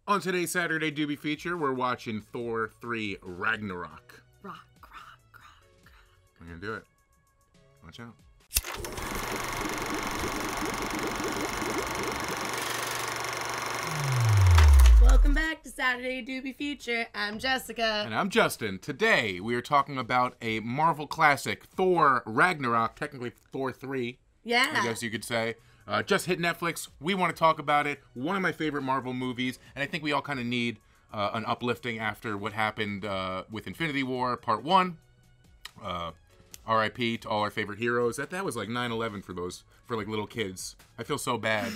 On today's Saturday Doobie Feature, we're watching Thor 3 Ragnarok. Rock. We're gonna do it. Watch out. Welcome back to Saturday Doobie Feature. I'm Jessica. And I'm Justin. Today, we are talking about a Marvel classic, Thor Ragnarok, technically Thor 3, Yeah. I guess you could say. Just hit Netflix. We want to talk about it. One of my favorite Marvel movies, and I think we all kind of need an uplifting after what happened with Infinity War Part 1. R.I.P. to all our favorite heroes. That was like 9/11 for like little kids. I feel so bad.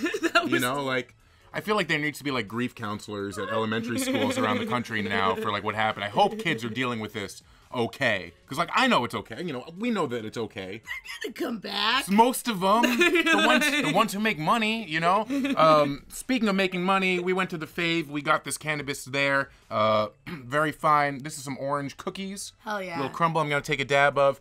You know, like I feel like there needs to be like grief counselors at elementary schools around the country now for like what happened. I hope kids are dealing with this okay, because like I know it's okay. You know, we know that it's okay. They're gonna come back. Most of them, the ones who make money. You know. Speaking of making money, we went to the Fave. We got this cannabis there. Very fine. This is some orange cookies. Hell yeah. Little crumble. I'm gonna take a dab of.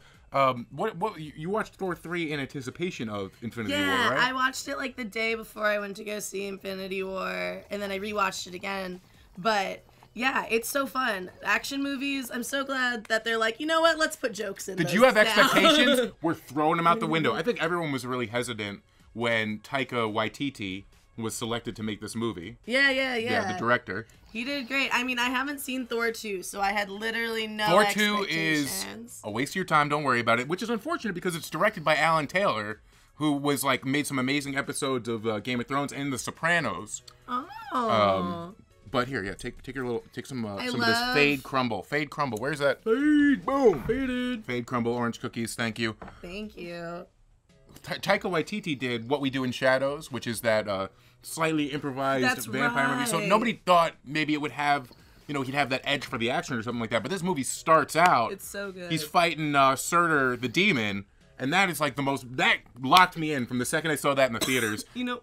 What you watched Thor 3 in anticipation of Infinity War, right? Yeah, I watched it like the day before I went to go see Infinity War, and then I rewatched it again. But yeah, it's so fun. Action movies, I'm so glad that they're like, you know what, let's put jokes in. Did you have expectations? We're throwing them out the window. I think everyone was really hesitant when Taika Waititi was selected to make this movie. Yeah. The director. He did great. I mean, I haven't seen Thor 2, so I had literally no Thor 2 expectations. is a waste of your time, don't worry about it, which is unfortunate because it's directed by Alan Taylor, who was like made some amazing episodes of Game of Thrones and The Sopranos. Oh. But here, yeah, take some of this Fade Crumble. Fade Crumble. Where's that? Fade. Boom. Faded. Fade Crumble orange cookies. Thank you. Thank you. Taika Waititi did What We Do in Shadows, which is that slightly improvised vampire movie. So nobody thought maybe it would have, you know, he'd have that edge for the action or something like that. But this movie starts out. It's so good. He's fighting Surtur the demon, and that is like that locked me in from the second I saw that in the theaters. You know,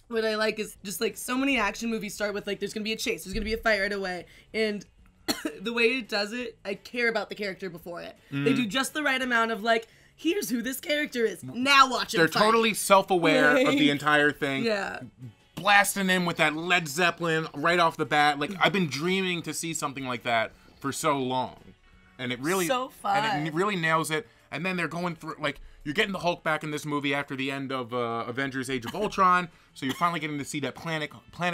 what I like is just like so many action movies start with like there's gonna be a chase, there's gonna be a fight right away, and the way it does it, I care about the character before it. They do just the right amount of like, here's who this character is. Now watch him They're fight. totally self-aware of the entire thing. Yeah. Blasting in with that Led Zeppelin right off the bat. Like, I've been dreaming to see something like that for so long. And it really... So fun. And it really nails it. And then they're going through... Like, you're getting the Hulk back in this movie after the end of Avengers Age of Ultron. So you're finally getting to see that Planet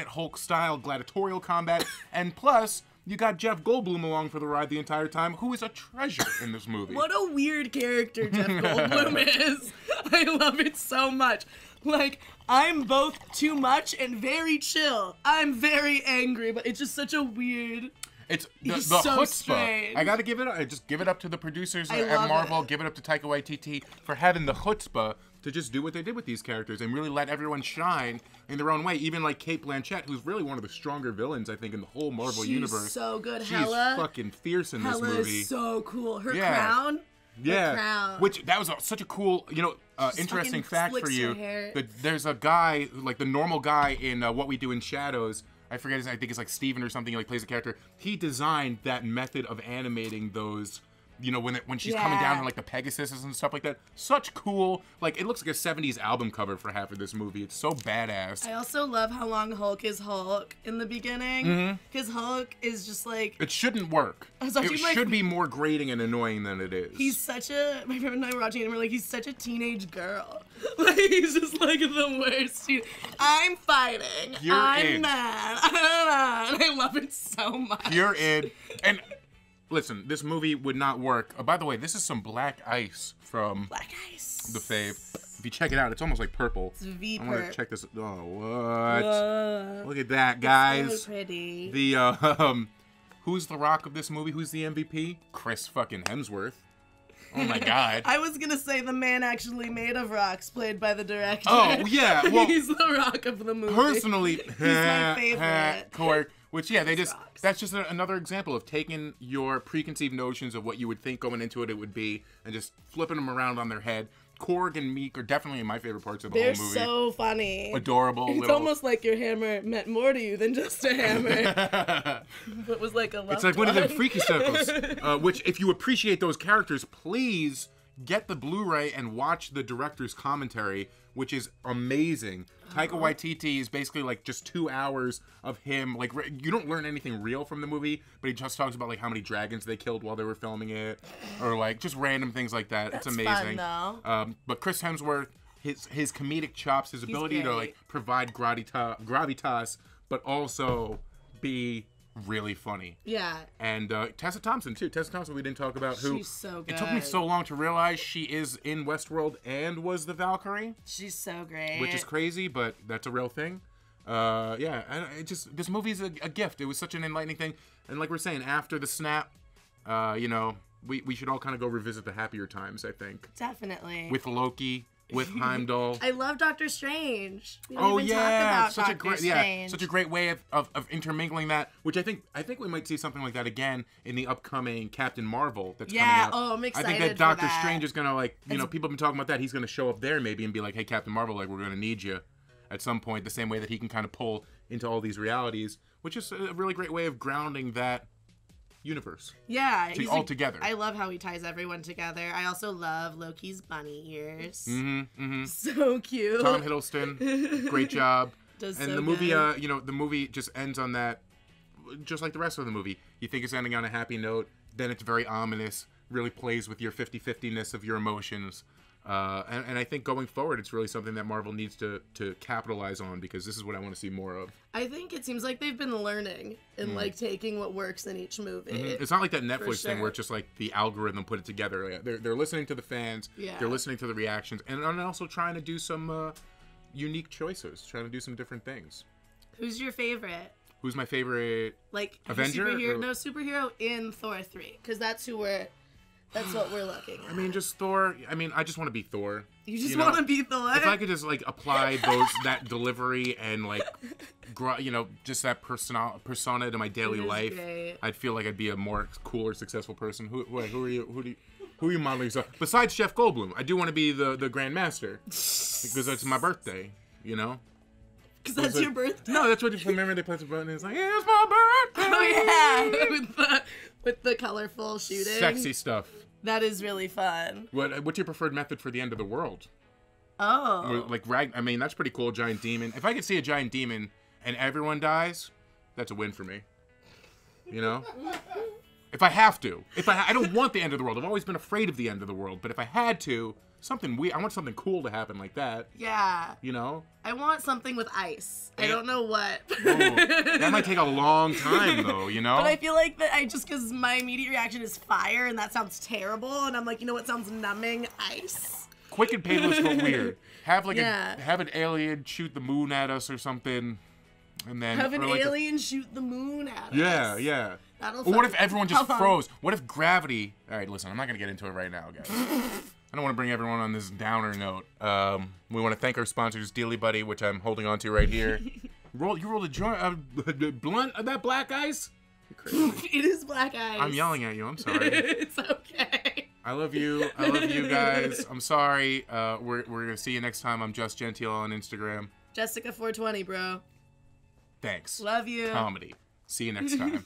Hulk-style gladiatorial combat. And plus... You got Jeff Goldblum along for the ride the entire time, who is a treasure in this movie. What a weird character Jeff Goldblum is. I love it so much. Like, I'm both too much and very chill. I'm very angry, but it's just such a weird... It's He's the so chutzpah. strange. I gotta give it. I just give it up to the producers at love Marvel. it. Give it up to Taika Waititi for having the chutzpah to just do what they did with these characters and really let everyone shine in their own way. Even like Cate Blanchett, who's really one of the stronger villains I think in the whole Marvel universe. She's so good. She's Hela. fucking fierce in this Hela movie. is so cool. Her Yeah. crown. Yeah, Her crown. which that was such a cool, you know, interesting fucking fact for slicks you. her hair. That there's a guy, like the normal guy in What We Do in Shadows. I forget his name. I think it's like Steven or something. He like plays a character. He designed that method of animating those. You know, when she's coming down on like the Pegasus and stuff like that. Such cool, like it looks like a 70s album cover for half of this movie. It's so badass. I also love how long Hulk is Hulk in the beginning. Because Hulk is just like... It shouldn't work. I was It watching, like- should be more grating and annoying than it is. He's such a... My friend and I were watching it and we're like, he's such a teenage girl. Like, he's just like the worst. I'm fighting. You're I'm in. mad. I love it so much. You're in. And listen, this movie would not work. By the way, this is some black ice from Black Ice. the Fave. If you check it out, it's almost like purple. It's V-perp. I want to check this. Oh, what? Whoa. Look at that, guys. So pretty. The who's the Rock of this movie? Who's the MVP? Chris fucking Hemsworth. Oh my God. I was gonna say the man actually made of rocks, played by the director. Oh yeah. Well, he's the Rock of the movie. personally, he's my favorite. Cork. Which yeah, Rocks. that's just another example of taking your preconceived notions of what you would think going into it would be, and just flipping them around on their head. Korg and Meek are definitely my favorite parts of the They're whole movie. so funny. Adorable. It's little... almost like your hammer meant more to you than just a hammer. It was like a left It's like one of them one. freaky circles. Which, if you appreciate those characters, please get the Blu-ray and watch the director's commentary, which is amazing. Taika Waititi is basically like just 2 hours of him. Like, you don't learn anything real from the movie, but he just talks about like how many dragons they killed while they were filming it, or like just random things like that. That's it's amazing. fun, though. But Chris Hemsworth, his comedic chops, his ability to like provide gravitas, but also be really funny. Yeah. And Tessa Thompson too. Tessa Thompson we didn't talk about. Who? She's so good. It took me so long to realize she is in Westworld and was the Valkyrie. She's so great. Which is crazy, but that's a real thing. Yeah, this movie's a gift. It was such an enlightening thing. And like we're saying, after the snap, you know, we should all kind of go revisit the happier times, I think. Definitely. With Loki. With Heimdall. I love Doctor Strange. We oh even yeah, talk about such Doctor a great Strange. such a great way of intermingling that. Which I think we might see something like that again in the upcoming Captain Marvel that's coming out. Oh, I'm excited. I think that for Doctor that. Strange is gonna like people have been talking about that. He's gonna show up there maybe and be like, hey Captain Marvel, like we're gonna need you at some point. The same way that he can kind of pull into all these realities, which is a really great way of grounding that universe. Yeah, all together. I love how he ties everyone together. I also love Loki's bunny ears. Mm-hmm. So cute. Tom Hiddleston, great job. Does and so the movie, good. you know, the movie just ends on that, just like the rest of the movie. You think it's ending on a happy note, then it's very ominous. Really plays with your 50-50-ness of your emotions. And I think going forward, it's really something that Marvel needs to capitalize on, because this is what I want to see more of. I think it seems like they've been learning and like taking what works in each movie. Mm-hmm. It's not like that Netflix thing sure. where it's just like the algorithm put it together. Like, they're listening to the fans, they're listening to the reactions, and also trying to do some unique choices, trying to do some different things. Who's your favorite? Who's my favorite? Like Avenger? Superhero in Thor 3, because that's what we're looking at. I mean, just Thor. I mean, I just want to be Thor. You just want to be Thor? If I could just, like, apply that delivery and, like, just that persona to my daily life, great. I'd feel like I'd be a more cooler, successful person. Who are you modeling yourself? Besides Jeff Goldblum, I do want to be the Grand Master, because it's my birthday, you know? Because that's your birthday? No, that's what you remember. They press the button and it's like, it's my birthday! Oh, yeah! with the colorful shooting. Sexy stuff. That is really fun. What's your preferred method for the end of the world? Oh. Like, I mean, that's pretty cool, giant demon. If I could see a giant demon and everyone dies, that's a win for me. You know? If I have to. I don't want the end of the world. I've always been afraid of the end of the world. But if I had to, I want something cool to happen like that. Yeah. You know? I want something with ice. I don't know what. That might take a long time, though, you know? But I feel like that because my immediate reaction is fire, and that sounds terrible, and I'm like, you know what sounds numbing? Ice. Quick and painless but weird. Have an alien shoot the moon at us or something, and then have an alien shoot the moon at us. Yeah. That'll Or what if everyone just froze? What if gravity? All right, listen, I'm not gonna get into it right now, guys. I don't want to bring everyone on this downer note. We want to thank our sponsors, Dealy Buddy, which I'm holding on to right here. You rolled a joint, blunt of that black ice? It is black ice. I'm yelling at you. I'm sorry. It's okay. I love you. I love you guys. I'm sorry. We're gonna see you next time. I'm Just Gentile on Instagram. Jessica420, bro. Thanks. Love you. Comedy. See you next time.